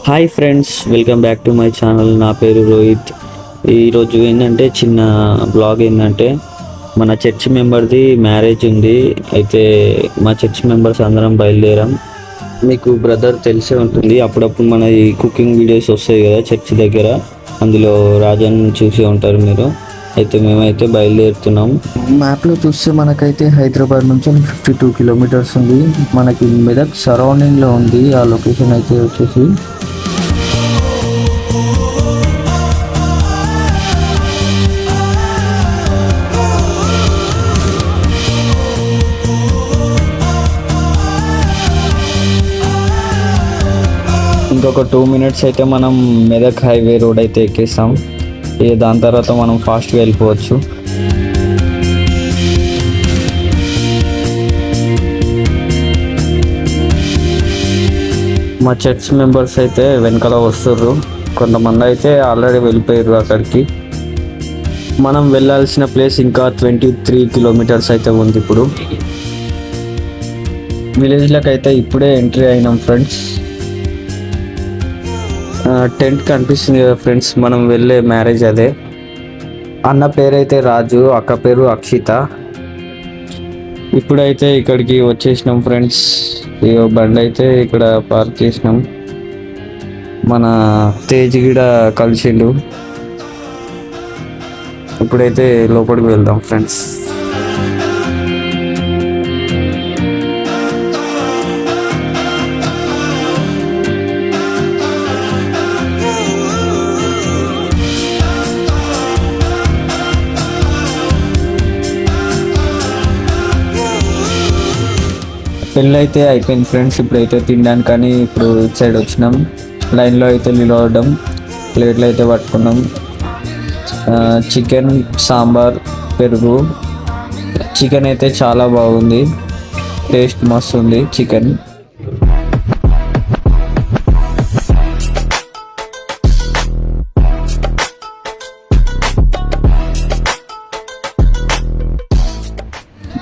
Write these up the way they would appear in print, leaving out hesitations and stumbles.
Hi friends, welcome back to my channel. నా పేరు రోహిత్. ఈరోజు ఏంటంటే చిన్న బ్లాగ్ ఏంటంటే మన చర్చ్ మెంబర్ది మ్యారేజ్ ఉంది. అయితే మా చర్చ్ మెంబర్స్ అందరం బయలుదేరాం. మీకు బ్రదర్ తెలిసే ఉంటుంది, అప్పుడప్పుడు మన ఈ కుకింగ్ వీడియోస్ వస్తాయి కదా చర్చ్ దగ్గర, అందులో రాజన్ చూసి ఉంటారు మీరు. అయితే మేమైతే బయలుదేరుతున్నాం. మ్యాప్లో చూస్తే మనకైతే హైదరాబాద్ నుంచి 52 కిలోమీటర్స్ ఉంది. మనకి మెదక్ సరౌండింగ్లో ఉంది ఆ లొకేషన్ అయితే వచ్చేసి. ఇంకొక 2 మినిట్స్ అయితే మనం మెదక్ హైవే రోడ్ అయితే ఎక్కేస్తాం. దాని తర్వాత మనం ఫాస్ట్గా వెళ్ళిపోవచ్చు. మా చర్చ్ మెంబర్స్ అయితే వెనకాల వస్తుర్రు. కొంతమంది అయితే ఆల్రెడీ వెళ్ళిపోయారు అక్కడికి. మనం వెళ్ళాల్సిన ప్లేస్ ఇంకా 23 కిలోమీటర్స్ అయితే ఉంది. ఇప్పుడు విలేజ్లోకి అయితే ఇప్పుడే ఎంట్రీ అయినాం ఫ్రెండ్స్. టెంట్ కనిపిస్తుంది కదా ఫ్రెండ్స్, మనం వెళ్ళే మ్యారేజ్ అదే. అన్న పేరైతే రాజు, అక్క పేరు అక్షిత. ఇప్పుడైతే ఇక్కడికి వచ్చేసినాం ఫ్రెండ్స్. ఈ బండి అయితే ఇక్కడ పార్క్ చేసినాం. మన తేజ్ కూడా కలిసిండు. ఇప్పుడైతే లోపలికి వెళ్దాం ఫ్రెండ్స్. పెళ్ళి అయితే అయిపోయింది ఫ్రెండ్స్. ఇప్పుడైతే తినడానికి కానీ ఇప్పుడు ఇటు సైడ్ వచ్చినాం. లైన్లో అయితే నిలవడం, ప్లేట్లు అయితే పట్టుకున్నాం. చికెన్, సాంబార్, పెరుగు. చికెన్ అయితే చాలా బాగుంది, టేస్ట్ మస్తు ఉంది చికెన్.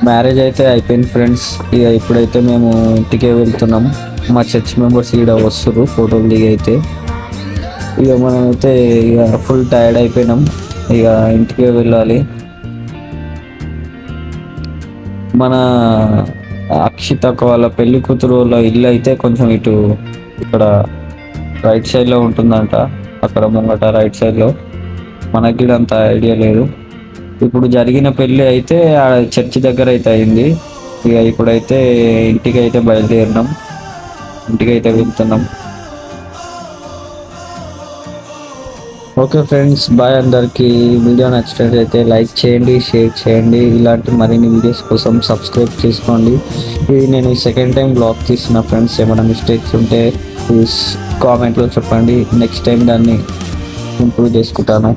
మ్యారేజ్ అయితే అయిపోయింది ఫ్రెండ్స్. ఇక ఇప్పుడైతే మేము ఇంటికే వెళ్తున్నాం. మా చర్చ్ మెంబర్స్ ఇక్కడ వస్తున్నారు ఫోటోలు దిగి. అయితే ఇక మనమైతే ఇక ఫుల్ టైర్డ్ అయిపోయినాం, ఇక ఇంటికే వెళ్ళాలి. మన అక్షితక్క వాళ్ళ పెళ్లి కూతురు వాళ్ళ ఇల్లు అయితే కొంచెం ఇటు ఇక్కడ రైట్ సైడ్లో ఉంటుందంట, అక్కడ ముంగట రైట్ సైడ్లో. మనకి అంత ఐడియా లేదు. ఇప్పుడు జరిగిన పెళ్ళి అయితే ఆ చర్చి దగ్గర అయితే అయింది. ఇక ఇప్పుడైతే ఇంటికి అయితే బయలుదేరినాం, ఇంటికి అయితే వెళ్తున్నాం. ఓకే ఫ్రెండ్స్, బాయ్ అందరికీ. వీడియో నచ్చినట్లయితే లైక్ చేయండి, షేర్ చేయండి. ఇలాంటి మరిన్ని వీడియోస్ కోసం సబ్స్క్రైబ్ చేసుకోండి. ఇది నేను సెకండ్ టైం బ్లాగ్ తీస్తున్నా ఫ్రెండ్స్. ఏమైనా మిస్టేక్స్ ఉంటే ప్లీజ్ కామెంట్లో చెప్పండి. నెక్స్ట్ టైం దాన్ని ఇంప్రూవ్ చేసుకుంటాను.